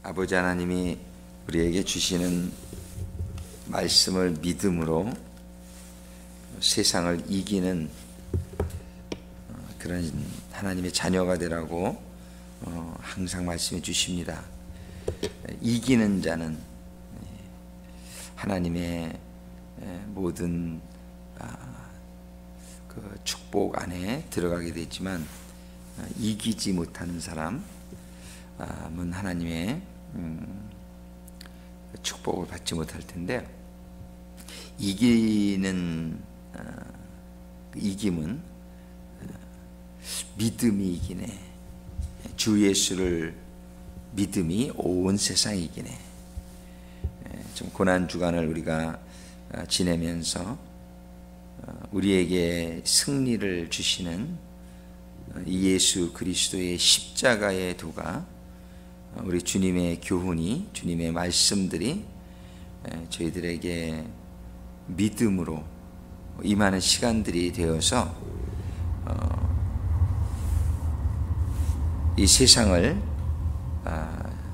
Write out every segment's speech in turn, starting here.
아버지 하나님이 우리에게 주시는 말씀을 믿음으로 세상을 이기는 그런 하나님의 자녀가 되라고 항상 말씀해 주십니다. 이기는 자는 하나님의 모든 그 축복 안에 들어가게 되지만 이기지 못하는 사람은 하나님의 축복을 받지 못할 텐데, 이기는 이김은 믿음이 이기네. 주 예수를 믿음이 온 세상이 이기네. 좀 고난 주간을 우리가 지내면서 우리에게 승리를 주시는 예수 그리스도의 십자가의 도가, 우리 주님의 교훈이, 주님의 말씀들이 저희들에게 믿음으로 임하는 시간들이 되어서 이 세상을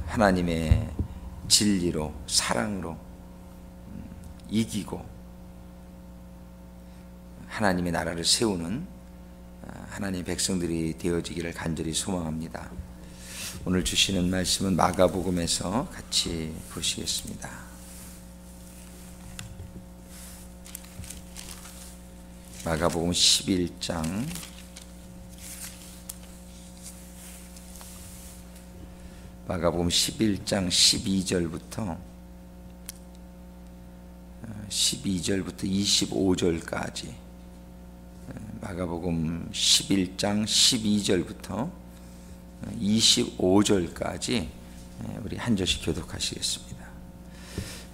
하나님의 진리로, 사랑으로 이기고 하나님의 나라를 세우는 하나님의 백성들이 되어지기를 간절히 소망합니다. 오늘 주시는 말씀은 마가복음에서 같이 보시겠습니다. 마가복음 11장 12절부터 25절까지, 마가복음 11장 12절부터 25절까지 우리 한 절씩 교독하시겠습니다.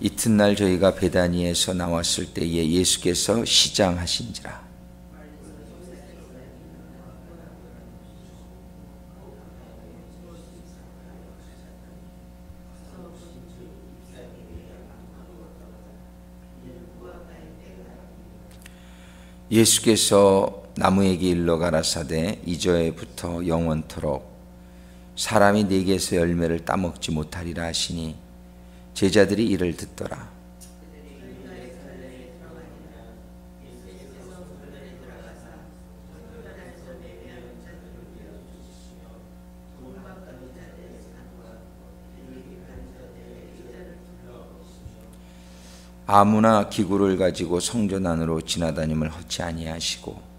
이튿날 저희가 베다니에서 나왔을 때에 예수께서 시장하신지라. 예수께서 나무에게 일러 가라사대 이저에부터 영원토록 사람이 네게서 열매를 따먹지 못하리라 하시니 제자들이 이를 듣더라. 아무나 기구를 가지고 성전 안으로 지나다님을 허치 아니하시고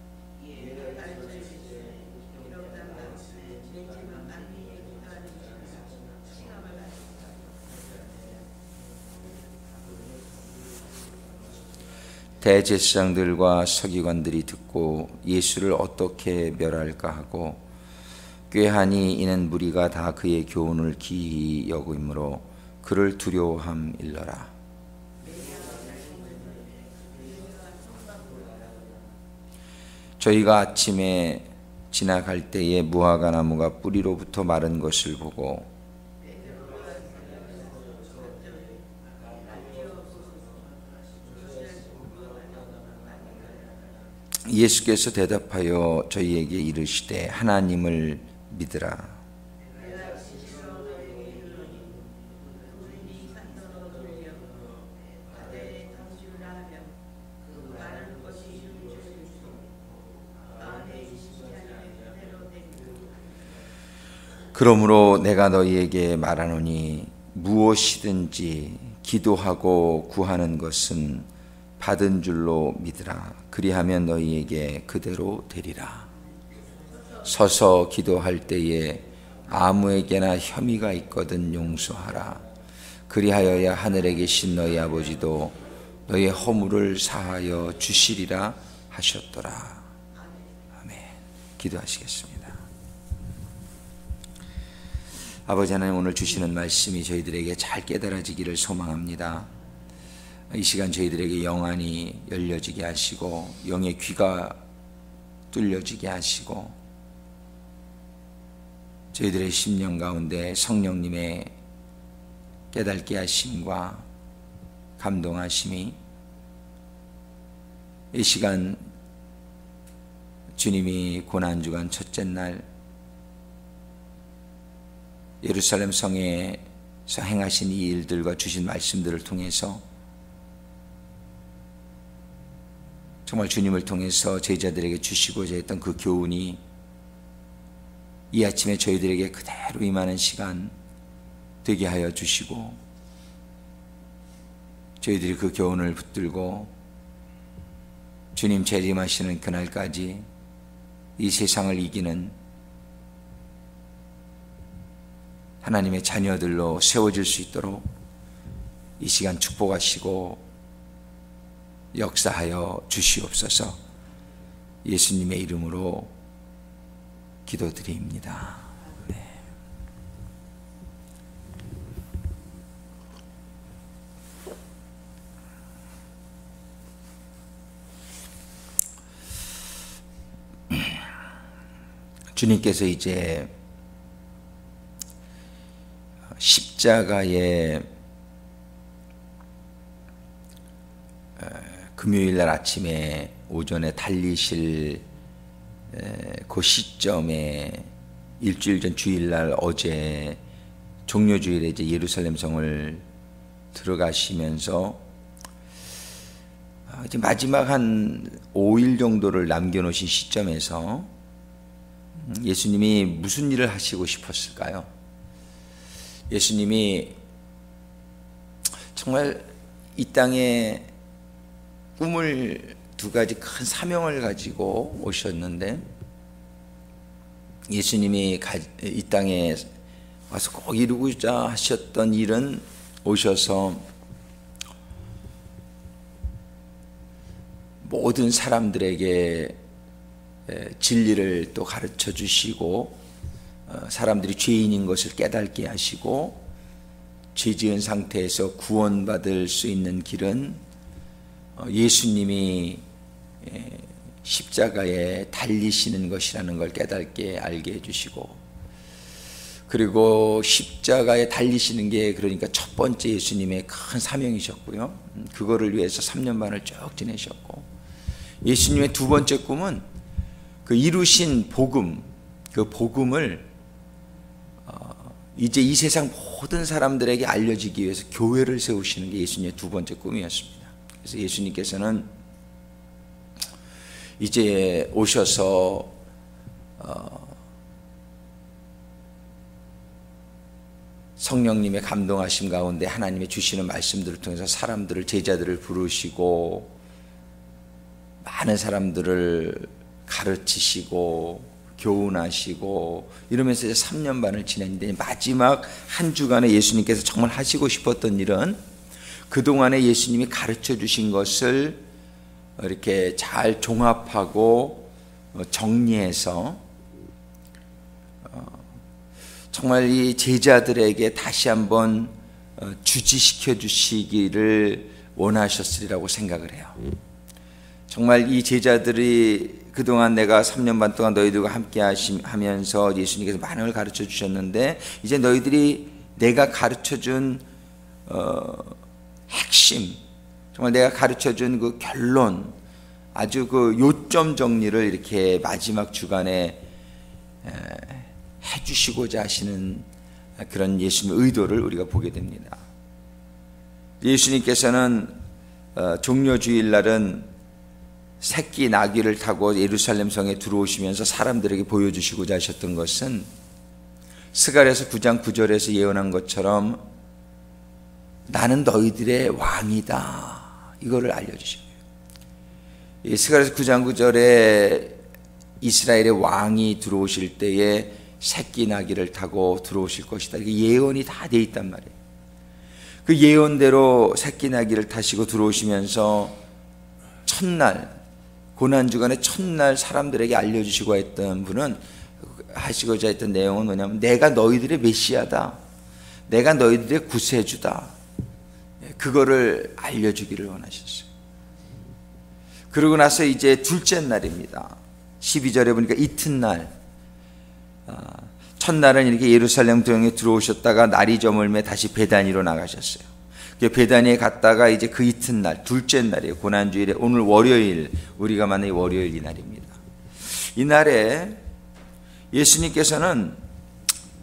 대제사장들과 서기관들이 듣고 예수를 어떻게 멸할까 하고 꾀하니 이는 무리가 다 그의 교훈을 기이 여김으로 그를 두려워함일러라. 저희가 아침에 지나갈 때에 무화과 나무가 뿌리로부터 마른 것을 보고 예수께서 대답하여 저희에게 이르시되 하나님을 믿으라. 그러므로 내가 너희에게 말하노니 무엇이든지 기도하고 구하는 것은 받은 줄로 믿으라. 그리하면 너희에게 그대로 되리라. 서서 기도할 때에 아무에게나 혐의가 있거든 용서하라. 그리하여야 하늘에 계신 너희 아버지도 너희 허물을 사하여 주시리라 하셨더라. 아멘. 기도하시겠습니다. 아버지 하나님, 오늘 주시는 말씀이 저희들에게 잘 깨달아지기를 소망합니다. 이 시간 저희들에게 영안이 열려지게 하시고 영의 귀가 뚫려지게 하시고 저희들의 심령 가운데 성령님의 깨닫게 하심과 감동하심이 이 시간 주님이 고난주간 첫째 날 예루살렘 성에 행하신 이 일들과 주신 말씀들을 통해서 정말 주님을 통해서 제자들에게 주시고자 했던 그 교훈이 이 아침에 저희들에게 그대로 임하는 시간 되게 하여 주시고, 저희들이 그 교훈을 붙들고 주님 재림하시는 그날까지 이 세상을 이기는 하나님의 자녀들로 세워질 수 있도록 이 시간 축복하시고 역사하여 주시옵소서. 예수님의 이름으로 기도드립니다. 네. 주님께서 이제 십자가의 금요일날 아침에 오전에 달리실 그 시점에 일주일 전 주일날 어제 종료주일에 이제 예루살렘 성을 들어가시면서 이제 마지막 한 5일 정도를 남겨놓으신 시점에서 예수님이 무슨 일을 하시고 싶었을까요? 예수님이 정말 이 땅에 꿈을 두 가지 큰 사명을 가지고 오셨는데, 예수님이 이 땅에 와서 꼭 이루고자 하셨던 일은 오셔서 모든 사람들에게 진리를 또 가르쳐 주시고, 사람들이 죄인인 것을 깨닫게 하시고, 죄 지은 상태에서 구원받을 수 있는 길은 예수님이 십자가에 달리시는 것이라는 걸 깨닫게 알게 해주시고, 그리고 십자가에 달리시는 게 그러니까 첫 번째 예수님의 큰 사명이셨고요. 그거를 위해서 3년 반을 쭉 지내셨고, 예수님의 두 번째 꿈은 그 이루신 복음, 그 복음을 이제 이 세상 모든 사람들에게 알려지기 위해서 교회를 세우시는 게 예수님의 두 번째 꿈이었습니다. 그래서 예수님께서는 이제 오셔서 성령님의 감동하심 가운데 하나님의 주시는 말씀들을 통해서 사람들을, 제자들을 부르시고 많은 사람들을 가르치시고 교훈하시고 이러면서 이제 3년 반을 지냈는데, 마지막 한 주간에 예수님께서 정말 하시고 싶었던 일은 그동안에 예수님이 가르쳐 주신 것을 이렇게 잘 종합하고 정리해서 정말 이 제자들에게 다시 한번 주지시켜 주시기를 원하셨으리라고 생각을 해요. 정말 이 제자들이 그동안 내가 3년 반 동안 너희들과 함께 하면서 예수님께서 많은 걸 가르쳐 주셨는데, 이제 너희들이 내가 가르쳐 준 핵심, 정말 내가 가르쳐 준 그 결론, 아주 그 요점 정리를 이렇게 마지막 주간에 해주시고자 하시는 그런 예수님의 의도를 우리가 보게 됩니다. 예수님께서는 종료주일 날은 새끼 나귀를 타고 예루살렘 성에 들어오시면서 사람들에게 보여주시고자 하셨던 것은 스가랴서 9장 9절에서 예언한 것처럼 나는 너희들의 왕이다, 이거를 알려주신 거예요. 스가랴서 9장 9절에 이스라엘의 왕이 들어오실 때에 새끼 나귀를 타고 들어오실 것이다, 이게 예언이 다 돼 있단 말이에요. 그 예언대로 새끼 나귀를 타시고 들어오시면서 첫날, 고난주간의 첫날 사람들에게 알려주시고 했던 분은, 하시고자 했던 내용은 뭐냐면 내가 너희들의 메시아다, 내가 너희들의 구세주다, 그거를 알려주기를 원하셨어요. 그러고 나서 이제 둘째 날입니다. 12절에 보니까 이튿날, 첫날은 이렇게 예루살렘 동에 들어오셨다가 날이 저물매 다시 베다니로 나가셨어요. 베다니에 갔다가 이제 그 이튿날, 둘째 날이에요. 고난주일에, 오늘 월요일, 우리가 만난 이 월요일 이 날입니다. 이 날에 예수님께서는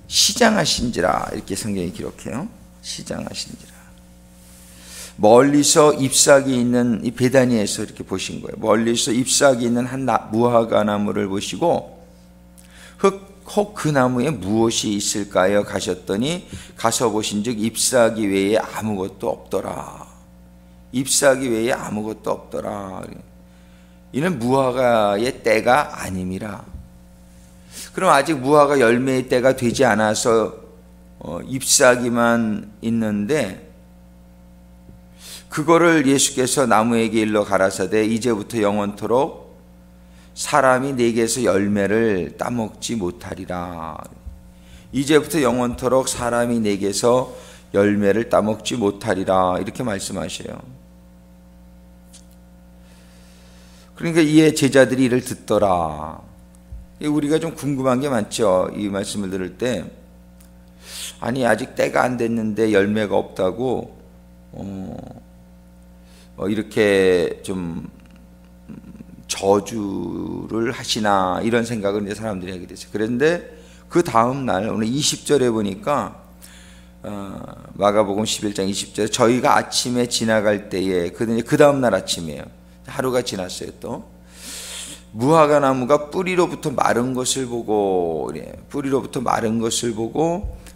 시장하신지라, 이렇게 성경이 기록해요. 시장하신지라. 멀리서 잎사귀 있는 이 베다니에서 이렇게 보신 거예요. 멀리서 잎사귀 있는 한 무화과 나무를 보시고 혹 그 나무에 무엇이 있을까요? 가셨더니 가서 보신즉 잎사귀 외에 아무것도 없더라. 잎사귀 외에 아무것도 없더라. 이는 무화과의 때가 아님이라. 그럼 아직 무화과 열매의 때가 되지 않아서 잎사귀만 있는데 그거를 예수께서 나무에게 일러 가라사대 이제부터 영원토록 사람이 내게서 열매를 따먹지 못하리라. 이제부터 영원토록 사람이 내게서 열매를 따먹지 못하리라. 이렇게 말씀하셔요. 그러니까 이에 제자들이 이를 듣더라. 우리가 좀 궁금한 게 많죠. 이 말씀을 들을 때 아니 아직 때가 안 됐는데 열매가 없다고 이렇게 좀 저주를 하시나 이런 생각을 이제 사람들이 하게 됐어요. 그런데 그 다음 날 오늘 20절에 보니까 마가복음 11장 20절에 저희가 아침에 지나갈 때에 그 다음 날 아침이에요. 하루가 지났어요. 또 무화과 나무가 뿌리로부터 마른 것을 보고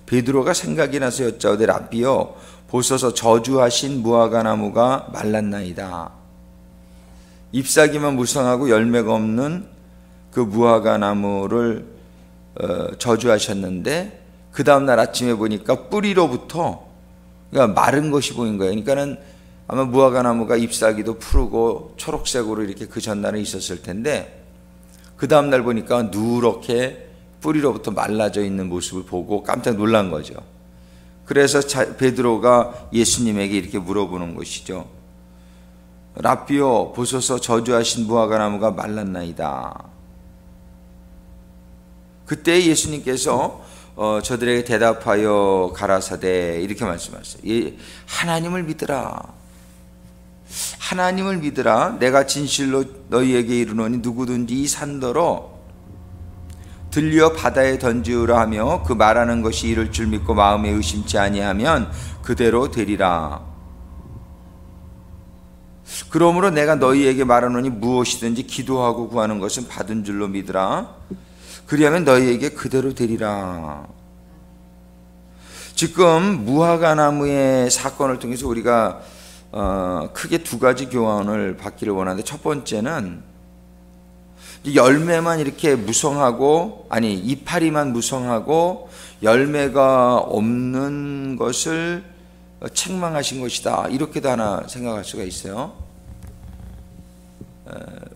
베드로가 생각이 나서 여짜오되 랍비여 보소서 저주하신 무화과 나무가 말랐나이다. 잎사귀만 무성하고 열매가 없는 그 무화과 나무를 저주하셨는데 그 다음날 아침에 보니까 뿌리로부터 그러니까 마른 것이 보인 거예요. 그러니까는 아마 무화과 나무가 잎사귀도 푸르고 초록색으로 이렇게 그 전날에 있었을 텐데 그 다음날 보니까 누렇게 뿌리로부터 말라져 있는 모습을 보고 깜짝 놀란 거죠. 그래서 베드로가 예수님에게 이렇게 물어보는 것이죠. 랍비여 보소서 저주하신 무화과 나무가 말랐나이다. 그때 예수님께서 저들에게 대답하여 가라사대 이렇게 말씀하셨어요. 하나님을 믿으라. 하나님을 믿으라. 내가 진실로 너희에게 이르노니 누구든지 이 산더러 들려 바다에 던지우라 하며 그 말하는 것이 이를 줄 믿고 마음에 의심치 아니하면 그대로 되리라. 그러므로 내가 너희에게 말하노니 무엇이든지 기도하고 구하는 것은 받은 줄로 믿으라. 그리하면 너희에게 그대로 되리라. 지금 무화과 나무의 사건을 통해서 우리가 크게 두 가지 교훈을 받기를 원하는데 첫 번째는 열매만 이렇게 무성하고 이파리만 무성하고 열매가 없는 것을 책망하신 것이다. 이렇게도 하나 생각할 수가 있어요.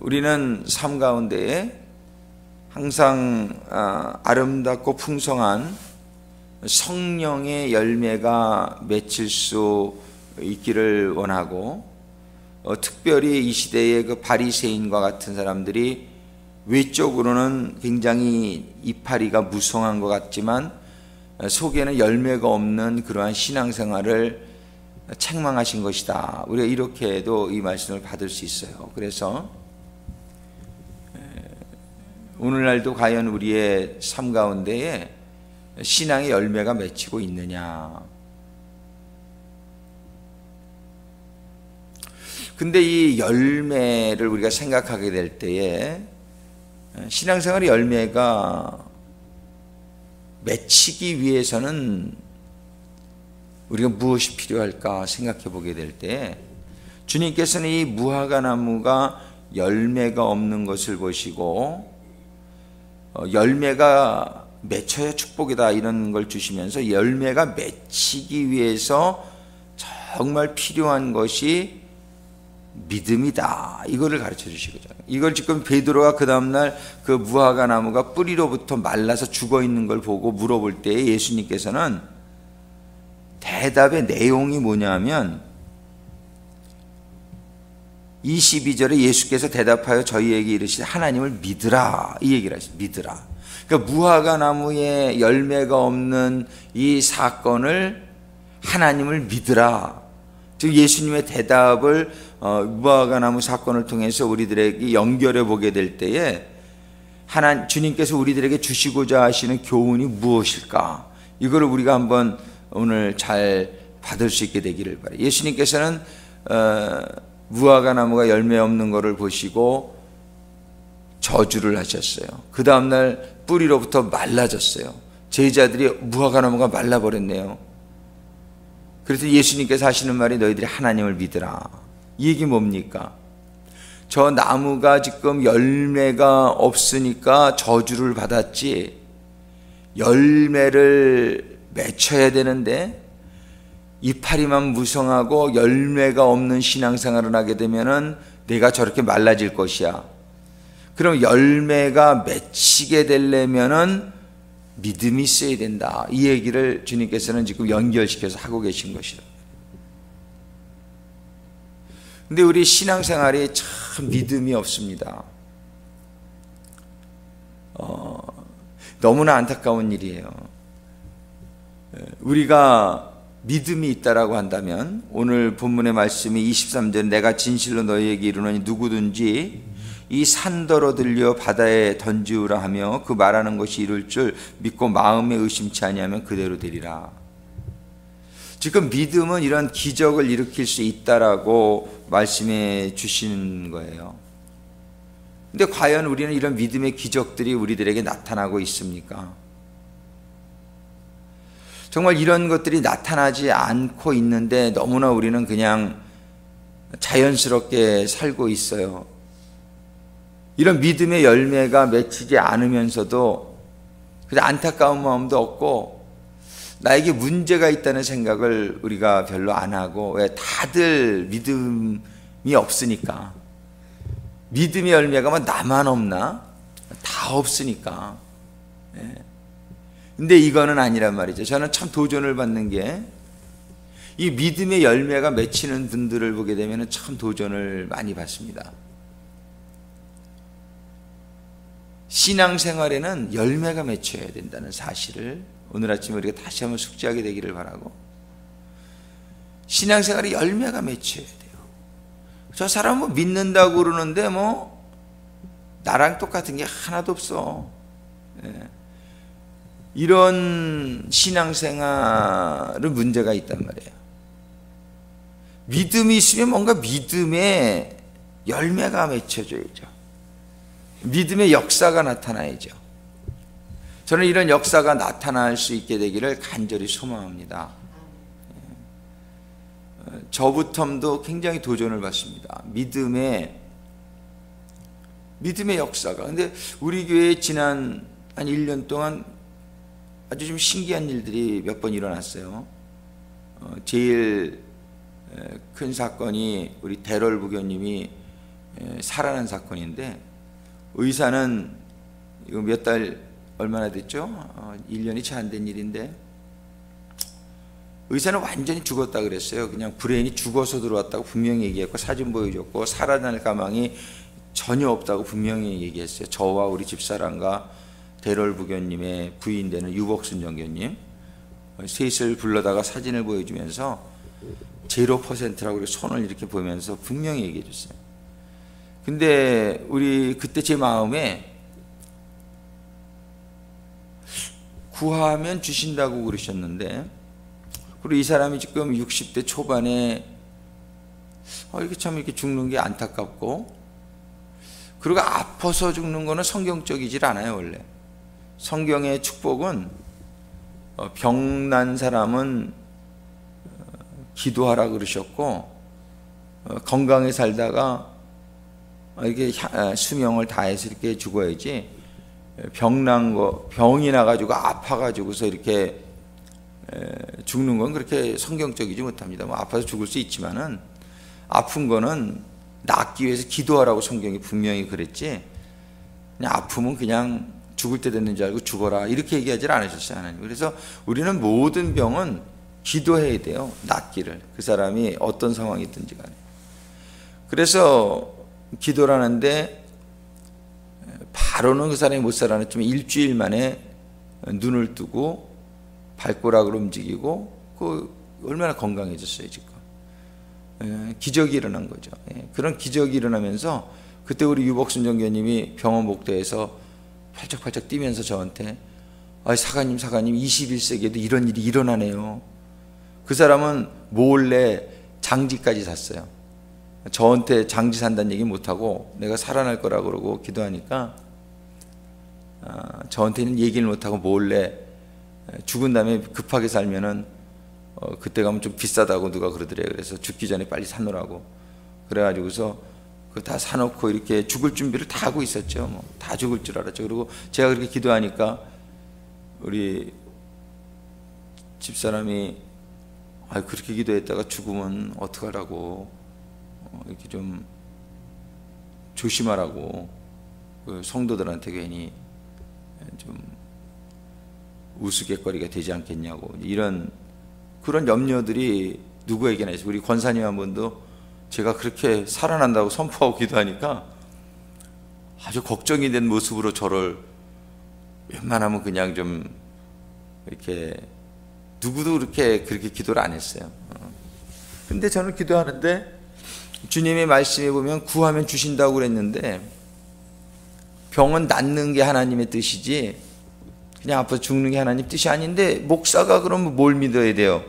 우리는 삶 가운데에 항상 아름답고 풍성한 성령의 열매가 맺힐 수 있기를 원하고 특별히 이 시대의 그 바리새인과 같은 사람들이 외적으로는 굉장히 이파리가 무성한 것 같지만 속에는 열매가 없는 그러한 신앙생활을 책망하신 것이다. 우리가 이렇게도 이 말씀을 받을 수 있어요. 그래서 오늘날도 과연 우리의 삶 가운데에 신앙의 열매가 맺히고 있느냐. 근데 이 열매를 우리가 생각하게 될 때에 신앙생활의 열매가 맺히기 위해서는 우리가 무엇이 필요할까 생각해 보게 될 때 주님께서는 이 무화과 나무가 열매가 없는 것을 보시고 열매가 맺혀야 축복이다 이런 걸 주시면서 열매가 맺히기 위해서 정말 필요한 것이 믿음이다. 이거를 가르쳐 주시거든요. 이걸 지금 베드로가 그 다음날 그 무화과 나무가 뿌리로부터 말라서 죽어 있는 걸 보고 물어볼 때 예수님께서는 대답의 내용이 뭐냐면 22절에 예수께서 대답하여 저희에게 이르시되 하나님을 믿으라. 이 얘기를 하시죠. 믿으라. 그러니까 무화과 나무에 열매가 없는 이 사건을 하나님을 믿으라. 즉 예수님의 대답을 무화과 나무 사건을 통해서 우리들에게 연결해 보게 될 때에 주님께서 우리들에게 주시고자 하시는 교훈이 무엇일까? 이거를 우리가 한번 오늘 잘 받을 수 있게 되기를 바라요. 예수님께서는 무화과 나무가 열매 없는 것을 보시고 저주를 하셨어요. 그 다음날 뿌리로부터 말라졌어요. 제자들이 무화과 나무가 말라버렸네요. 그래서 예수님께서 하시는 말이 너희들이 하나님을 믿으라. 이 얘기 뭡니까? 저 나무가 지금 열매가 없으니까 저주를 받았지, 열매를 맺혀야 되는데 이파리만 무성하고 열매가 없는 신앙생활을 하게 되면은 내가 저렇게 말라질 것이야. 그럼 열매가 맺히게 되려면은 믿음이 있어야 된다. 이 얘기를 주님께서는 지금 연결시켜서 하고 계신 것이다. 근데 우리 신앙생활이 참 믿음이 없습니다. 너무나 안타까운 일이에요. 우리가 믿음이 있다라고 한다면 오늘 본문의 말씀이 23절 내가 진실로 너희에게 이르노니 누구든지 이 산더러 들려 바다에 던지우라 하며 그 말하는 것이 이룰 줄 믿고 마음에 의심치 아니하면 그대로 되리라. 지금 믿음은 이런 기적을 일으킬 수 있다라고 말씀해 주시는 거예요. 근데 과연 우리는 이런 믿음의 기적들이 우리들에게 나타나고 있습니까? 정말 이런 것들이 나타나지 않고 있는데 너무나 우리는 그냥 자연스럽게 살고 있어요. 이런 믿음의 열매가 맺히지 않으면서도 그냥 안타까운 마음도 없고 나에게 문제가 있다는 생각을 우리가 별로 안 하고, 왜? 다들 믿음이 없으니까. 믿음의 열매가 뭐 나만 없나? 다 없으니까. 근데 이거는 아니란 말이죠. 저는 참 도전을 받는 게 이 믿음의 열매가 맺히는 분들을 보게 되면 참 도전을 많이 받습니다. 신앙생활에는 열매가 맺혀야 된다는 사실을 오늘 아침에 우리가 다시 한번 숙지하게 되기를 바라고, 신앙생활에 열매가 맺혀야 돼요. 저 사람은 뭐 믿는다고 그러는데 뭐 나랑 똑같은 게 하나도 없어. 이런 신앙생활은 문제가 있단 말이에요. 믿음이 있으면 뭔가 믿음의 열매가 맺혀져야죠. 믿음의 역사가 나타나야죠. 저는 이런 역사가 나타날 수 있게 되기를 간절히 소망합니다. 저부터도 굉장히 도전을 받습니다. 믿음의 역사가. 근데 우리 교회에 지난 한 1년 동안 아주 좀 신기한 일들이 몇 번 일어났어요. 제일 큰 사건이 우리 대롤 부교님이 살아난 사건인데, 의사는 이거 몇 달 얼마나 됐죠? 1년이 채 안 된 일인데, 의사는 완전히 죽었다 그랬어요. 그냥 브레인이 죽어서 들어왔다고 분명히 얘기했고, 사진 보여줬고, 살아날 가망이 전혀 없다고 분명히 얘기했어요. 저와 우리 집사람과 대롤 부교님의 부인 되는 유복순 정교님 셋을 불러다가 사진을 보여주면서 0%라고 손을 이렇게 보면서 분명히 얘기해 줬어요. 근데 우리 그때 제 마음에 구하면 주신다고 그러셨는데, 그리고 이 사람이 지금 60대 초반에 이렇게 참 이렇게 죽는 게 안타깝고, 그리고 아파서 죽는 거는 성경적이질 않아요. 원래 성경의 축복은 병난 사람은 기도하라 그러셨고, 건강에 살다가 이렇게 수명을 다해서 이렇게 죽어야지, 병이 나가지고 아파가지고서 이렇게 죽는 건 그렇게 성경적이지 못합니다. 뭐 아파서 죽을 수 있지만은 아픈 거는 낫기 위해서 기도하라고 성경이 분명히 그랬지, 그냥 아프면 그냥 죽을 때 됐는 줄 알고 죽어라 이렇게 얘기하지 않으셨어요, 하나님. 그래서 우리는 모든 병은 기도해야 돼요. 낫기를. 그 사람이 어떤 상황이든지 간에. 그래서 기도를 하는데 바로는 그 사람이 못 살아났지만 일주일 만에 눈을 뜨고 발가락을 움직이고 얼마나 건강해졌어요 지금. 기적이 일어난 거죠. 그런 기적이 일어나면서 그때 우리 유복순 정교님이 병원 복도에서 팔짝팔짝 뛰면서 저한테 사가님 21세기에도 이런 일이 일어나네요. 그 사람은 몰래 장지까지 샀어요. 저한테 장지 산다는 얘기 못하고 내가 살아날 거라고 그러고 기도하니까 저한테는 얘기를 못하고 몰래 죽은 다음에 급하게 살면은 그때 가면 좀 비싸다고 누가 그러더래요. 그래서 죽기 전에 빨리 사놓으라고 그래가지고서 그거 다 사놓고 이렇게 죽을 준비를 다 하고 있었죠. 뭐 다 죽을 줄 알았죠. 그리고 제가 그렇게 기도하니까 우리 집사람이 그렇게 기도했다가 죽으면 어떡하라고 이렇게 좀 조심하라고 그 성도들한테 괜히 좀 우스갯거리가 되지 않겠냐고 이런 그런 염려들이 누구에게나 있어요. 우리 권사님 한 분도 제가 그렇게 살아난다고 선포하고 기도하니까 아주 걱정이 된 모습으로 저를 웬만하면 그냥 좀 이렇게 누구도 그렇게 기도를 안 했어요. 근데 저는 기도하는데 주님의 말씀에 보면 구하면 주신다고 그랬는데 병은 낫는 게 하나님의 뜻이지 그냥 아파서 죽는 게 하나님 뜻이 아닌데 목사가 그러면 뭘 믿어야 돼요?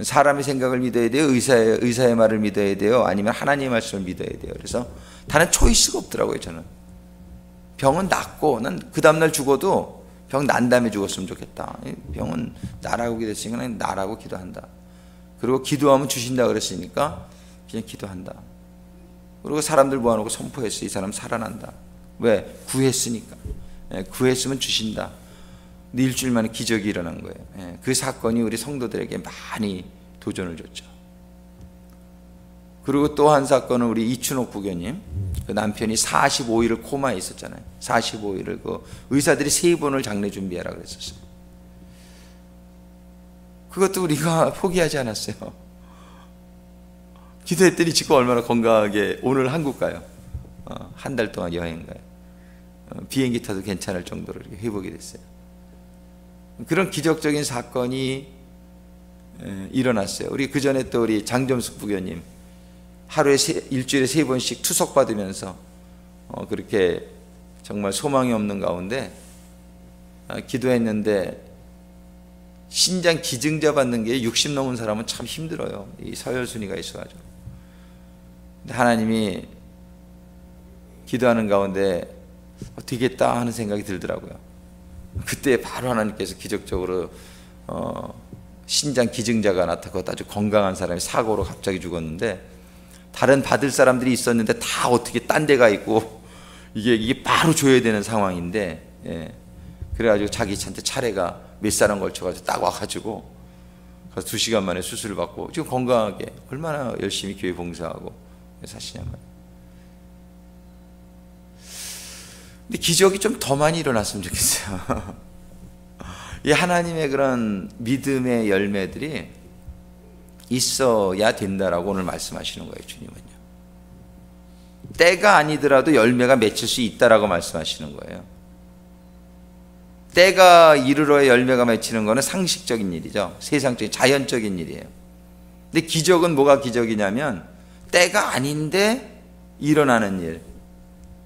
사람의 생각을 믿어야 돼요? 의사의 말을 믿어야 돼요? 아니면 하나님의 말씀을 믿어야 돼요? 그래서 다른 초이스가 없더라고요. 저는 병은 낫고 난 그 다음날 죽어도 병 난 다음에 죽었으면 좋겠다. 병은 나라고 기도했으니까 난 나라고 기도한다. 그리고 기도하면 주신다 그랬으니까 그냥 기도한다. 그리고 사람들 모아놓고 선포했어. 이 사람 살아난다. 왜? 구했으니까. 구했으면 주신다. 근데 일주일 만에 기적이 일어난 거예요. 그 사건이 우리 성도들에게 많이 도전을 줬죠. 그리고 또 한 사건은 우리 이춘옥 부교님, 그 남편이 45일을 코마에 있었잖아요. 45일을 그 의사들이 3번을 장례 준비하라 그랬었어요. 그것도 우리가 포기하지 않았어요. 기도했더니 지금 얼마나 건강하게 오늘 한국 가요. 한 달 동안 여행 가요. 비행기 타도 괜찮을 정도로 이렇게 회복이 됐어요. 그런 기적적인 사건이 일어났어요. 우리 그 전에 또 우리 장점숙 부교님 하루에 일주일에 3번씩 투석 받으면서 그렇게 정말 소망이 없는 가운데 기도했는데 신장 기증자 받는 게 60 넘은 사람은 참 힘들어요. 이 서열순위가 있어가지고. 근데 하나님이 기도하는 가운데 되겠다 하는 생각이 들더라고요. 그때 바로 하나님께서 기적적으로 신장 기증자가 나타나고 아주 건강한 사람이 사고로 갑자기 죽었는데 다른 받을 사람들이 있었는데 다 어떻게 딴 데가 있고 이게 바로 줘야 되는 상황인데 그래가지고 자기한테 차례가 몇 사람 걸쳐가지고 딱 와가지고 가서 2시간 만에 수술을 받고 지금 건강하게 얼마나 열심히 교회 봉사하고 사시냐 말이에요. 근데 기적이 좀 더 많이 일어났으면 좋겠어요. 이 하나님의 그런 믿음의 열매들이 있어야 된다라고 오늘 말씀하시는 거예요. 주님은요. 때가 아니더라도 열매가 맺힐 수 있다라고 말씀하시는 거예요. 때가 이르러야 열매가 맺히는 거는 상식적인 일이죠. 세상적인 자연적인 일이에요. 근데 기적은 뭐가 기적이냐면 때가 아닌데 일어나는 일.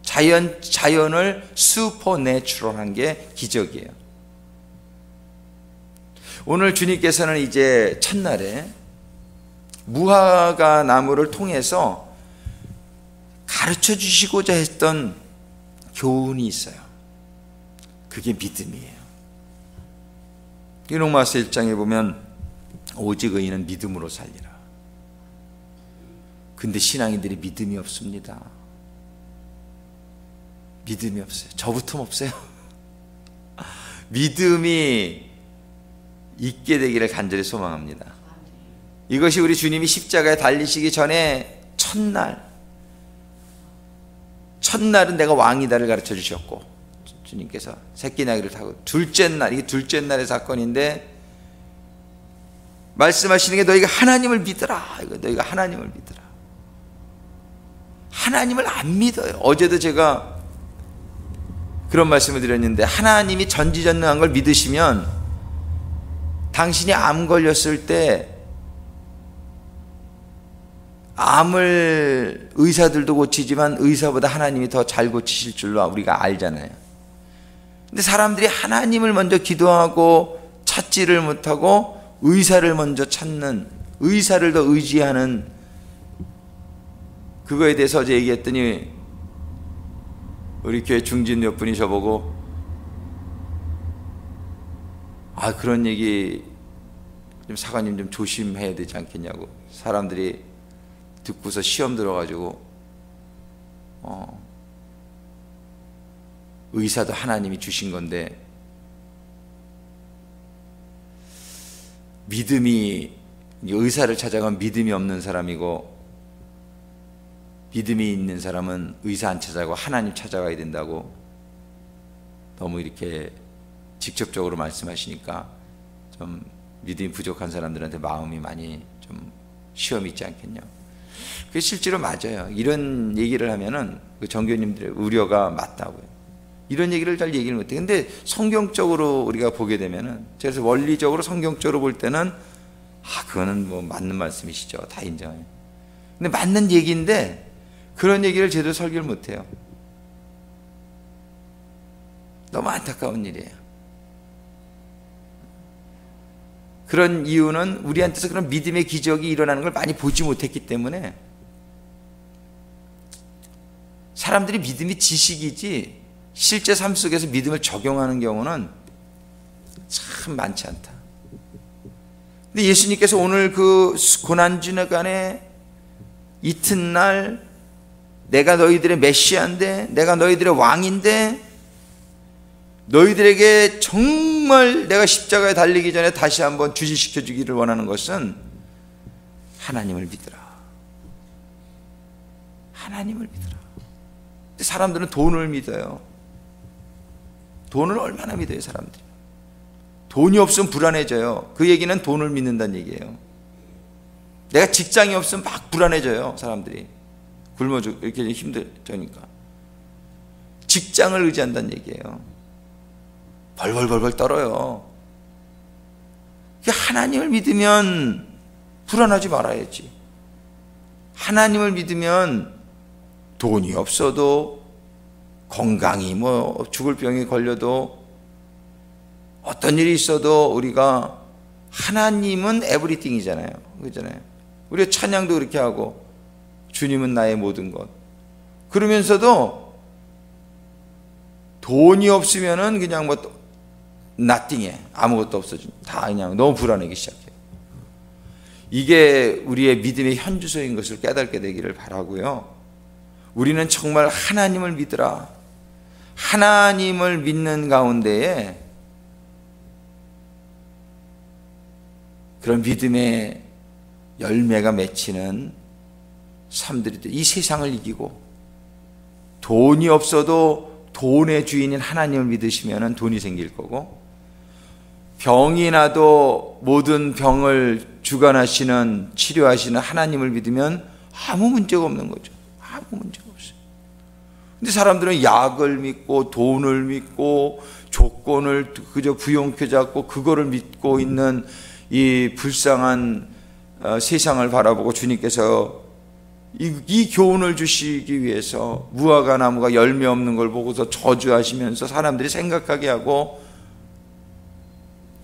자연을 슈퍼내추럴한 게 기적이에요. 오늘 주님께서는 이제 첫날에 무화과 나무를 통해서 가르쳐 주시고자 했던 교훈이 있어요. 그게 믿음이에요. 로마서 1장에 보면 오직 의인은 믿음으로 살리라. 근데 신앙인들이 믿음이 없습니다. 믿음이 없어요. 저부터 없어요. 믿음이 있게 되기를 간절히 소망합니다. 이것이 우리 주님이 십자가에 달리시기 전에 첫날은 내가 왕이다를 가르쳐 주셨고 주님께서 새끼 나귀를 타고 둘째 날, 이게 둘째 날의 사건인데 말씀하시는 게 너희가 하나님을 믿어라. 이거 너희가 하나님을 믿어라. 하나님을 안 믿어요. 어제도 제가 그런 말씀을 드렸는데 하나님이 전지전능한 걸 믿으시면 당신이 암 걸렸을 때 암을 의사들도 고치지만 의사보다 하나님이 더 잘 고치실 줄로 우리가 알잖아요. 근데 사람들이 하나님을 먼저 기도하고 찾지를 못하고 의사를 먼저 찾는, 의사를 더 의지하는, 그거에 대해서 어제 얘기했더니 우리 교회 중진 몇 분이 저보고 그런 얘기 좀 사관님 좀 조심해야 되지 않겠냐고. 사람들이 듣고서 시험 들어가지고 의사도 하나님이 주신 건데 믿음이, 의사를 찾아가면 믿음이 없는 사람이고 믿음이 있는 사람은 의사 안 찾아가고 하나님 찾아가야 된다고 너무 이렇게 직접적으로 말씀하시니까 좀 믿음이 부족한 사람들한테 마음이 많이 좀 시험이 있지 않겠냐. 그게 실제로 맞아요. 이런 얘기를 하면은 그 정교님들의 우려가 맞다고요. 이런 얘기를 잘 얘기를 못해. 근데 성경적으로 우리가 보게 되면은, 그래서 원리적으로 성경적으로 볼 때는 그거는 뭐 맞는 말씀이시죠. 다 인정해요. 근데 맞는 얘기인데 그런 얘기를 제대로 설교를 못해요. 너무 안타까운 일이에요. 그런 이유는 우리한테서 그런 믿음의 기적이 일어나는 걸 많이 보지 못했기 때문에, 사람들이 믿음이 지식이지 실제 삶 속에서 믿음을 적용하는 경우는 참 많지 않다. 근데 예수님께서 오늘 그 고난주간에 이튿날 내가 너희들의 메시아인데, 내가 너희들의 왕인데, 너희들에게 정말 내가 십자가에 달리기 전에 다시 한번 주지시켜 주기를 원하는 것은 하나님을 믿으라. 하나님을 믿으라. 근데 사람들은 돈을 믿어요. 돈을 얼마나 믿어요, 사람들이. 돈이 없으면 불안해져요. 그 얘기는 돈을 믿는다는 얘기예요. 내가 직장이 없으면 막 불안해져요, 사람들이. 굶어 죽, 이렇게 힘들으니까. 직장을 의지한다는 얘기예요. 벌벌벌벌 떨어요. 하나님을 믿으면 불안하지 말아야지. 하나님을 믿으면 돈이 없어도, 건강이 뭐 죽을 병에 걸려도, 어떤 일이 있어도 우리가, 하나님은 에브리띵이잖아요. 그렇잖아요. 우리가 찬양도 그렇게 하고 주님은 나의 모든 것. 그러면서도 돈이 없으면은 그냥 뭐 nothing해. 아무것도 없어진. 다 그냥 너무 불안하기 시작해요. 이게 우리의 믿음의 현주소인 것을 깨닫게 되기를 바라고요. 우리는 정말 하나님을 믿으라. 하나님을 믿는 가운데에 그런 믿음의 열매가 맺히는 삶들이 이 세상을 이기고, 돈이 없어도 돈의 주인인 하나님을 믿으시면 돈이 생길 거고, 병이 나도 모든 병을 주관하시는, 치료하시는 하나님을 믿으면 아무 문제가 없는 거죠. 아무 문제가 없어요. 근데 사람들은 약을 믿고 돈을 믿고 조건을 그저 부용켜 잡고 그거를 믿고 있는 이 불쌍한 세상을 바라보고, 주님께서 이 교훈을 주시기 위해서 무화과 나무가 열매 없는 걸 보고서 저주하시면서 사람들이 생각하게 하고,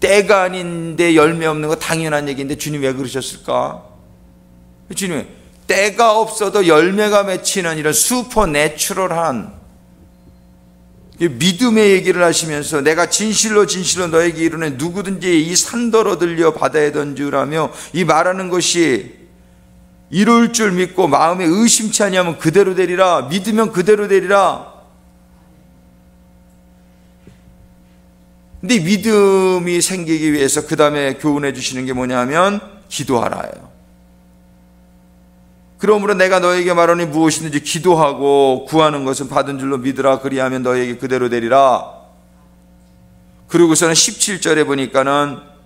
때가 아닌데 열매 없는 거 당연한 얘기인데 주님 왜 그러셨을까? 주님, 때가 없어도 열매가 맺히는 이런 슈퍼내추럴한 믿음의 얘기를 하시면서, 내가 진실로 진실로 너에게 이르노니 누구든지 이 산더러 들려 바다에 던지라며, 이 말하는 것이 이룰 줄 믿고 마음에 의심치 아니하면 그대로 되리라. 믿으면 그대로 되리라. 근데 믿음이 생기기 위해서 그 다음에 교훈해 주시는 게 뭐냐면 기도하라예요. 그러므로 내가 너에게 말하니 무엇이든지 기도하고 구하는 것은 받은 줄로 믿으라. 그리하면 너에게 그대로 되리라. 그리고서는 17절에 보니까는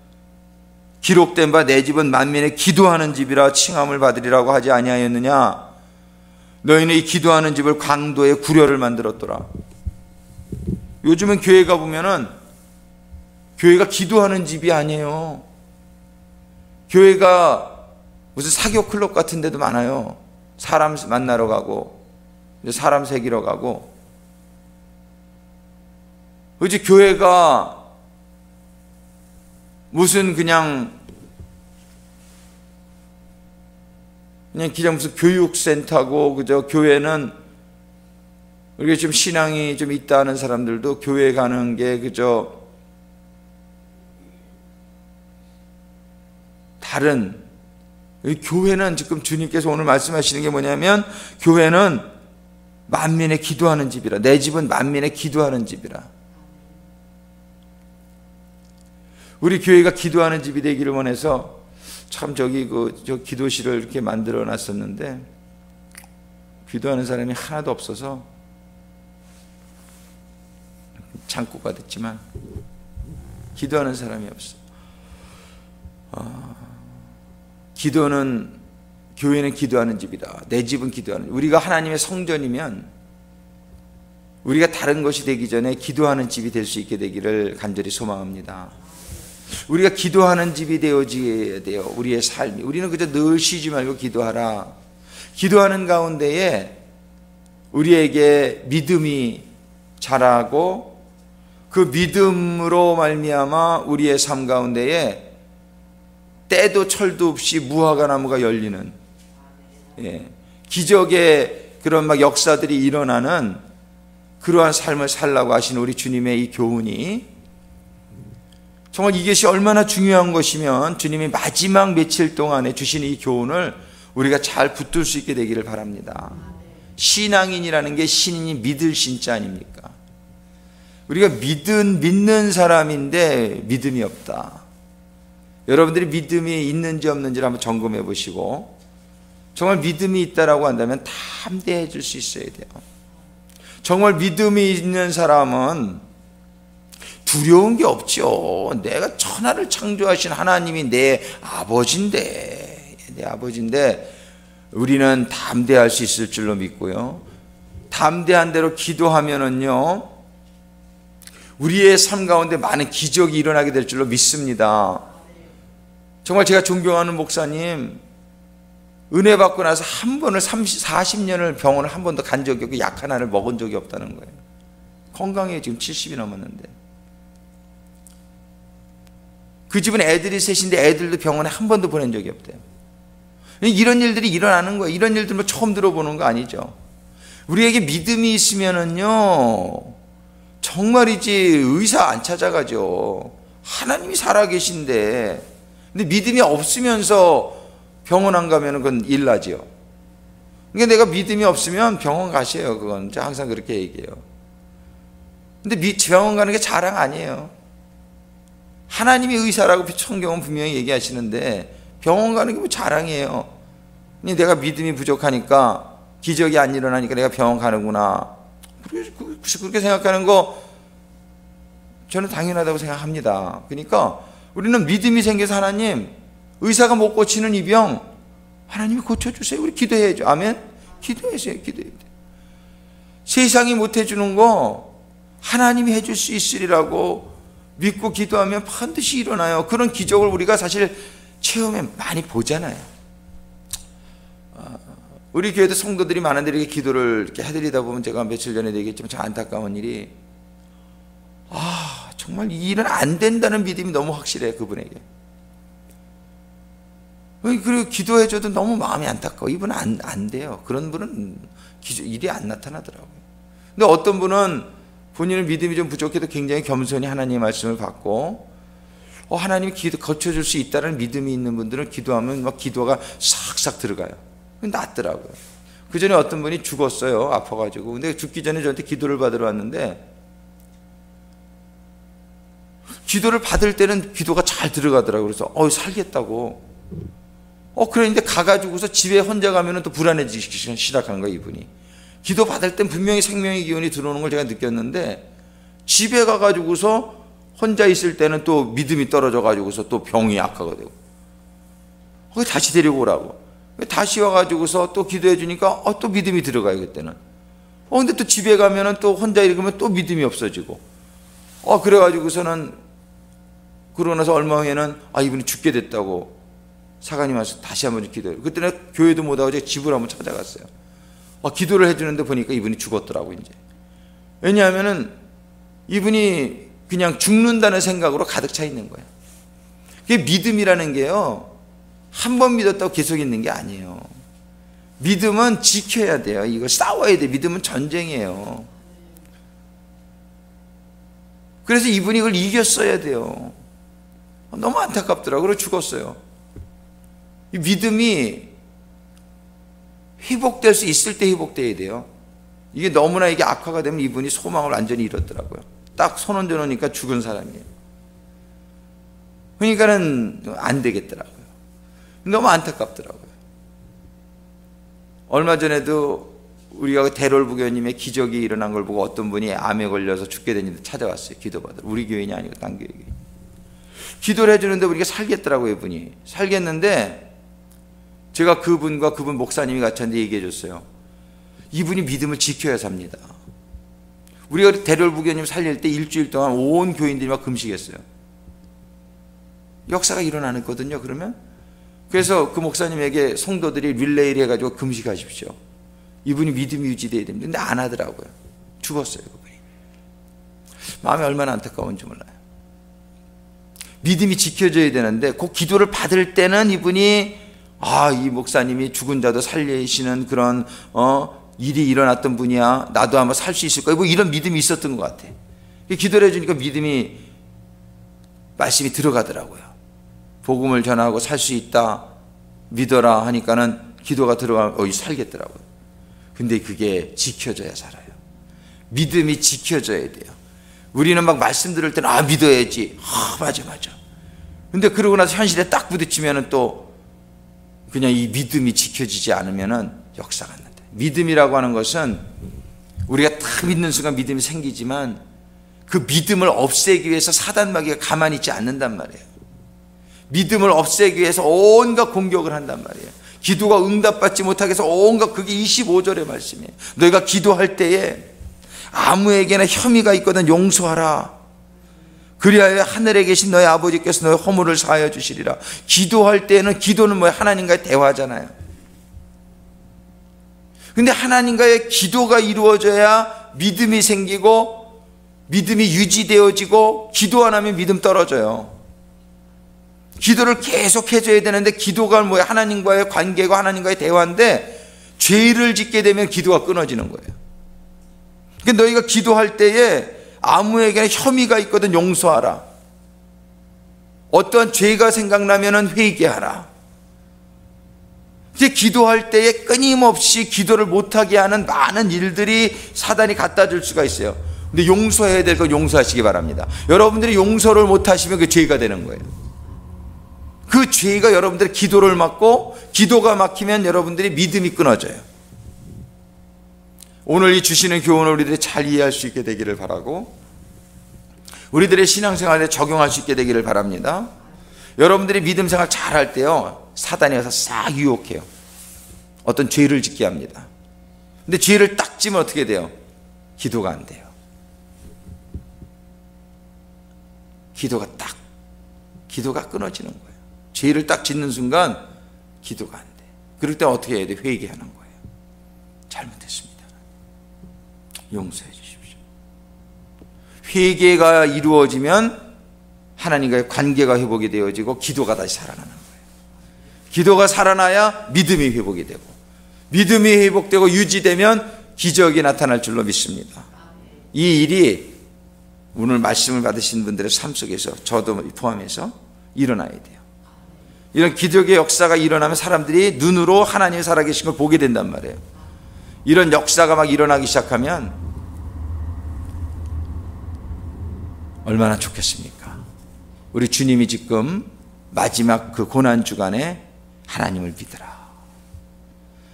기록된 바 내 집은 만민의 기도하는 집이라 칭함을 받으리라고 하지 아니하였느냐. 너희는 이 기도하는 집을 강도의 구려를 만들었더라. 요즘은 교회 가보면은 교회가 기도하는 집이 아니에요. 교회가 무슨 사교 클럽 같은 데도 많아요. 사람 만나러 가고 사람 새기러 가고. 그지? 교회가 무슨 그냥 그냥 무슨 교육센터고, 그저 교회는 우리가 좀 신앙이 좀 있다는 사람들도 교회 가는 게 그저 다른, 교회는 지금 주님께서 오늘 말씀하시는 게 뭐냐면, 교회는 만민의 기도하는 집이라. 내 집은 만민의 기도하는 집이라. 우리 교회가 기도하는 집이 되기를 원해서 참 저 기도실을 이렇게 만들어 놨었는데 기도하는 사람이 하나도 없어서 창고가 됐지만 기도하는 사람이 없어. 교회는 기도하는 집이다. 내 집은 기도하는 집. 우리가 하나님의 성전이면 우리가 다른 것이 되기 전에 기도하는 집이 될 수 있게 되기를 간절히 소망합니다. 우리가 기도하는 집이 되어져야 돼요. 우리의 삶이. 우리는 그저 늘 쉬지 말고 기도하라. 기도하는 가운데에 우리에게 믿음이 자라고 그 믿음으로 말미암아 우리의 삶 가운데에 때도 철도 없이 무화과 나무가 열리는, 기적의 그런 막 역사들이 일어나는 그러한 삶을 살라고 하신 우리 주님의 이 교훈이 정말 이것이 얼마나 중요한 것이면 주님이 마지막 며칠 동안에 주신 이 교훈을 우리가 잘 붙들 수 있게 되기를 바랍니다. 신앙인이라는 게 신인이 믿을 신자 아닙니까? 우리가 믿는 사람인데 믿음이 없다. 여러분들이 믿음이 있는지 없는지를 한번 점검해 보시고 정말 믿음이 있다라고 한다면 담대해 줄 수 있어야 돼요. 정말 믿음이 있는 사람은 두려운 게 없죠. 내가 천하를 창조하신 하나님이 내 아버지인데 우리는 담대할 수 있을 줄로 믿고요. 담대한 대로 기도하면은요, 우리의 삶 가운데 많은 기적이 일어나게 될 줄로 믿습니다. 정말 제가 존경하는 목사님, 은혜 받고 나서 한 번을 40년을 병원을 한 번도 간 적이 없고 약 하나를 먹은 적이 없다는 거예요. 건강해 지금 70이 넘었는데. 그 집은 애들이 셋인데 애들도 병원에 한 번도 보낸 적이 없대요. 이런 일들이 일어나는 거예요. 이런 일들 뭐 처음 들어보는 거 아니죠. 우리에게 믿음이 있으면은요, 정말이지 의사 안 찾아가죠. 하나님이 살아계신데. 근데 믿음이 없으면서 병원 안 가면 그건 일나지요. 그러니까 내가 믿음이 없으면 병원 가세요. 그건 제가 항상 그렇게 얘기해요. 근데 병원 가는 게 자랑 아니에요. 하나님이 의사라고 성경은 분명히 얘기하시는데 병원 가는 게 뭐 자랑이에요. 내가 믿음이 부족하니까 기적이 안 일어나니까 내가 병원 가는구나, 그렇게 생각하는 거 저는 당연하다고 생각합니다. 그러니까 우리는 믿음이 생겨서 하나님, 의사가 못 고치는 이 병 하나님이 고쳐주세요. 우리 기도해야죠. 아멘. 기도해주세요. 기도해야 돼. 세상이 못 해주는 거 하나님이 해줄 수 있으리라고 믿고 기도하면 반드시 일어나요. 그런 기적을 우리가 사실 체험에 많이 보잖아요. 우리 교회도 성도들이 많은데 이렇게 기도를 이렇게 해드리다 보면 제가 며칠 전에도 얘기했지만 참 안타까운 일이, 정말 이 일은 안 된다는 믿음이 너무 확실해요. 그분에게. 그리고 기도해줘도 너무 마음이 안타까워. 이분은 안 돼요. 그런 분은 일이 안 나타나더라고요. 근데 어떤 분은 본인은 믿음이 좀 부족해도 굉장히 겸손히 하나님의 말씀을 받고 하나님이 거쳐줄 수 있다는 믿음이 있는 분들은 기도하면 막 기도가 싹싹 들어가요. 낫더라고요. 그 전에 어떤 분이 죽었어요. 아파가지고. 근데 죽기 전에 저한테 기도를 받으러 왔는데 기도를 받을 때는 기도가 잘 들어가더라고요. 그래서 살겠다고. 그런데 가가지고서 집에 혼자 가면은 또 불안해지기 시작하는 거예요, 이분이. 기도 받을 땐 분명히 생명의 기운이 들어오는 걸 제가 느꼈는데 집에 가가지고서 혼자 있을 때는 또 믿음이 떨어져가지고서 또 병이 악화가 되고, 거기 다시 데리고 오라고. 다시 와가지고서 또 기도해 주니까 또 믿음이 들어가요, 그때는. 근데 또 집에 가면은 또 혼자 이러면 또 믿음이 없어지고, 그래가지고서는 그러고 나서 얼마 후에는 이분이 죽게 됐다고 사관이 와서 다시 한번 기도해요. 그때는 교회도 못 하고 제가 집을 한번 찾아갔어요. 기도를 해주는데 보니까 이분이 죽었더라고, 이제. 왜냐하면은 이분이 그냥 죽는다는 생각으로 가득 차 있는 거예요. 그게 믿음이라는 게요, 한 번 믿었다고 계속 있는 게 아니에요. 믿음은 지켜야 돼요. 이거 싸워야 돼. 믿음은 전쟁이에요. 그래서 이분이 이걸 이겼어야 돼요. 너무 안타깝더라고요. 그래서 죽었어요. 이 믿음이 회복될 수 있을 때 회복돼야 돼요. 이게 너무나 이게 악화가 되면 이분이 소망을 완전히 잃었더라고요. 딱 손 얹어 놓으니까 죽은 사람이에요. 그러니까는 안 되겠더라고요. 너무 안타깝더라고요. 얼마 전에도 우리가 대롤부교님의 기적이 일어난 걸 보고 어떤 분이 암에 걸려서 죽게 됐는데 찾아왔어요. 기도받으러. 우리 교인이 아니고 딴 교회. 기도를 해주는데 우리가 살겠더라고요. 이분이 살겠는데 제가 그분과 그분 목사님이 같이 한데 얘기해 줬어요. 이분이 믿음을 지켜야 삽니다. 우리가 대롤부교님 살릴 때 일주일 동안 온 교인들이 막 금식했어요. 역사가 일어나는 거거든요. 그러면 그래서 그 목사님에게 성도들이 릴레이를 해가지고 금식하십시오. 이분이 믿음이 유지돼야 됩니다. 근데 안 하더라고요. 죽었어요. 그분이. 마음이 얼마나 안타까운지 몰라요. 믿음이 지켜져야 되는데 그 기도를 받을 때는 이분이 이 목사님이 죽은 자도 살리시는 그런 일이 일어났던 분이야. 나도 한번 살 수 있을 거야. 뭐 이런 믿음이 있었던 것 같아. 기도를 해주니까 말씀이 들어가더라고요. 복음을 전하고 살 수 있다 믿어라 하니까는 기도가 들어가면 살겠더라고요. 근데 그게 지켜져야 살아요. 믿음이 지켜져야 돼요. 우리는 막 말씀 들을 때는 믿어야지. 맞아. 근데 그러고 나서 현실에 딱 부딪히면은 또 그냥 이 믿음이 지켜지지 않으면은 역사가 안 난다. 믿음이라고 하는 것은 우리가 딱 믿는 순간 믿음이 생기지만 그 믿음을 없애기 위해서 사단마귀가 가만히 있지 않는단 말이에요. 믿음을 없애기 위해서 온갖 공격을 한단 말이에요. 기도가 응답받지 못하게 해서 온갖, 그게 25절의 말씀이에요. 너희가 기도할 때에 아무에게나 혐의가 있거든 용서하라. 그리하여 하늘에 계신 너희 아버지께서 너희 허물을 사하여 주시리라. 기도할 때에는, 기도는 뭐예요? 하나님과의 대화잖아요. 근데 하나님과의 기도가 이루어져야 믿음이 생기고 믿음이 유지되어지고, 기도 안 하면 믿음 떨어져요. 기도를 계속 해줘야 되는데, 기도가 뭐예요? 하나님과의 관계고 하나님과의 대화인데 죄를 짓게 되면 기도가 끊어지는 거예요. 그러니까 너희가 기도할 때에 아무에게나 혐의가 있거든 용서하라. 어떠한 죄가 생각나면 회개하라. 이제 기도할 때에 끊임없이 기도를 못하게 하는 많은 일들이 사단이 갖다 줄 수가 있어요. 근데 용서해야 될 건 용서하시기 바랍니다. 여러분들이 용서를 못하시면 그 죄가 되는 거예요. 그 죄가 여러분들의 기도를 막고, 기도가 막히면 여러분들이 믿음이 끊어져요. 오늘 이 주시는 교훈을 우리들이 잘 이해할 수 있게 되기를 바라고, 우리들의 신앙생활에 적용할 수 있게 되기를 바랍니다. 여러분들이 믿음생활 잘 할 때요, 사단이 와서 싹 유혹해요. 어떤 죄를 짓게 합니다. 근데 죄를 딱 지면 어떻게 돼요? 기도가 안 돼요. 기도가 끊어지는 거예요. 죄를 딱 짓는 순간 기도가 안 돼. 그럴 때 어떻게 해야 돼? 회개하는 거예요. 잘못했습니다. 용서해 주십시오. 회개가 이루어지면 하나님과의 관계가 회복이 되어지고 기도가 다시 살아나는 거예요. 기도가 살아나야 믿음이 회복이 되고, 믿음이 회복되고 유지되면 기적이 나타날 줄로 믿습니다. 이 일이 오늘 말씀을 받으신 분들의 삶 속에서, 저도 포함해서 일어나야 돼요. 이런 기적의 역사가 일어나면 사람들이 눈으로 하나님이 살아계신 걸 보게 된단 말이에요. 이런 역사가 막 일어나기 시작하면 얼마나 좋겠습니까? 우리 주님이 지금 마지막 그 고난주간에 하나님을 믿으라.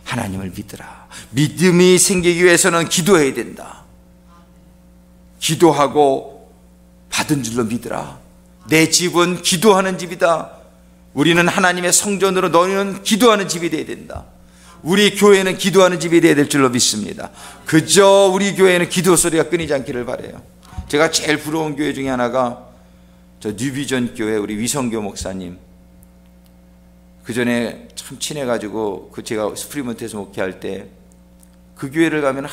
하나님을 믿으라. 믿음이 생기기 위해서는 기도해야 된다. 기도하고 받은 줄로 믿으라. 내 집은 기도하는 집이다. 우리는 하나님의 성전으로, 너희는 기도하는 집이 되어야 된다. 우리 교회는 기도하는 집이 되어야 될 줄로 믿습니다. 그저 우리 교회는 기도 소리가 끊이지 않기를 바라요. 제가 제일 부러운 교회 중에 하나가 저 뉴비전 교회 우리 위성교 목사님. 그 전에 참 친해가지고 제가 스프리먼트에서 목회할 때 그 교회를 가면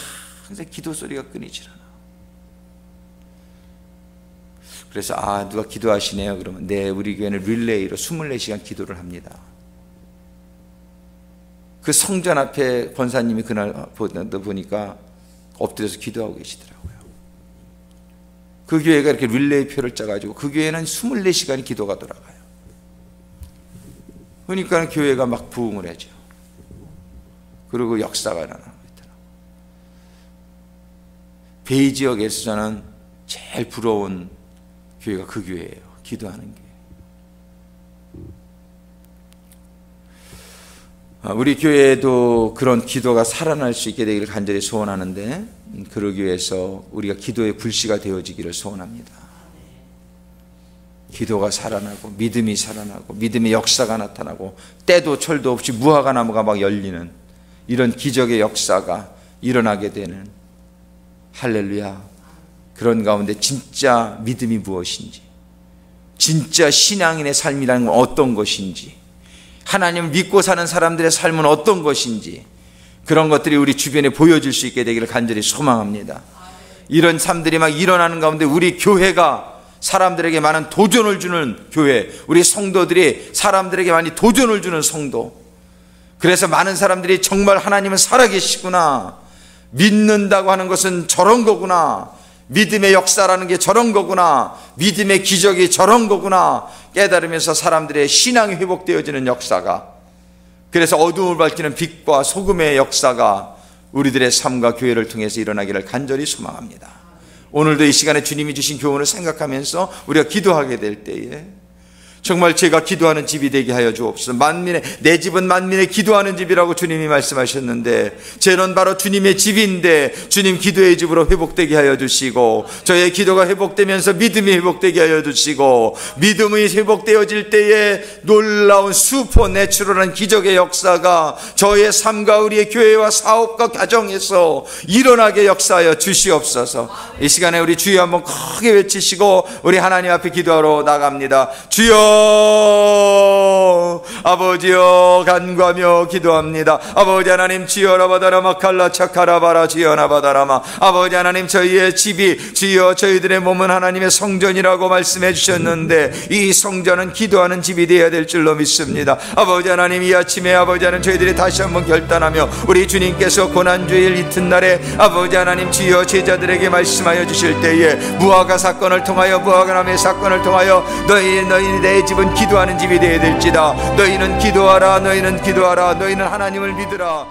항상 기도 소리가 끊이질 않아. 그래서 누가 기도하시네요. 그러면 네, 우리 교회는 릴레이로 24시간 기도를 합니다. 그 성전 앞에 권사님이 그날 보니까 엎드려서 기도하고 계시더라고요. 그 교회가 이렇게 릴레이 표를 짜가지고 그 교회는 24시간이 기도가 돌아가요. 그러니까 교회가 막 부흥을 하죠. 그리고 역사가 일어나고 있더라고요. 베이 지역에서 저는 제일 부러운 교회가 그 교회예요. 기도하는 교회. 우리 교회에도 그런 기도가 살아날 수 있게 되기를 간절히 소원하는데, 그러기 위해서 우리가 기도의 불씨가 되어지기를 소원합니다. 기도가 살아나고 믿음이 살아나고 믿음의 역사가 나타나고 때도 철도 없이 무화과 나무가 막 열리는 이런 기적의 역사가 일어나게 되는, 할렐루야. 그런 가운데 진짜 믿음이 무엇인지, 진짜 신앙인의 삶이라는 건 어떤 것인지, 하나님을 믿고 사는 사람들의 삶은 어떤 것인지, 그런 것들이 우리 주변에 보여줄 수 있게 되기를 간절히 소망합니다. 이런 삶들이 막 일어나는 가운데 우리 교회가 사람들에게 많은 도전을 주는 교회, 우리 성도들이 사람들에게 많이 도전을 주는 성도, 그래서 많은 사람들이 정말 하나님은 살아계시구나, 믿는다고 하는 것은 저런 거구나, 믿음의 역사라는 게 저런 거구나, 믿음의 기적이 저런 거구나 깨달으면서 사람들의 신앙이 회복되어지는 역사가, 그래서 어둠을 밝히는 빛과 소금의 역사가 우리들의 삶과 교회를 통해서 일어나기를 간절히 소망합니다. 오늘도 이 시간에 주님이 주신 교훈을 생각하면서 우리가 기도하게 될 때에 정말 제가 기도하는 집이 되게 하여 주옵소서. 내 집은 만민의 기도하는 집이라고 주님이 말씀하셨는데, 저는 바로 주님의 집인데 주님 기도의 집으로 회복되게 하여 주시고, 저의 기도가 회복되면서 믿음이 회복되게 하여 주시고, 믿음이 회복되어질 때에 놀라운 슈퍼내추럴한 기적의 역사가 저의 삶과 우리의 교회와 사업과 가정에서 일어나게 역사하여 주시옵소서. 이 시간에 우리 주여 한번 크게 외치시고 우리 하나님 앞에 기도하러 나갑니다. 주여, 아버지여, 간구하며 기도합니다. 아버지 하나님, 지어라바다라마 칼라 차카라바라 지어나바다라마. 아버지 하나님, 저희의 집이 주여 저희들의 몸은 하나님의 성전이라고 말씀해 주셨는데, 이 성전은 기도하는 집이 되어야 될 줄로 믿습니다. 아버지 하나님, 이 아침에 아버지 하나님 저희들이 다시 한번 결단하며 우리 주님께서 고난주일 이튿날에 아버지 하나님 주여 제자들에게 말씀하여 주실 때에 무화과 사건을 통하여, 무화과 나무의 사건을 통하여 너희 내 집은 기도하는 집이 되어야 될지다. 너희는 기도하라, 너희는 기도하라, 너희는 하나님을 믿으라.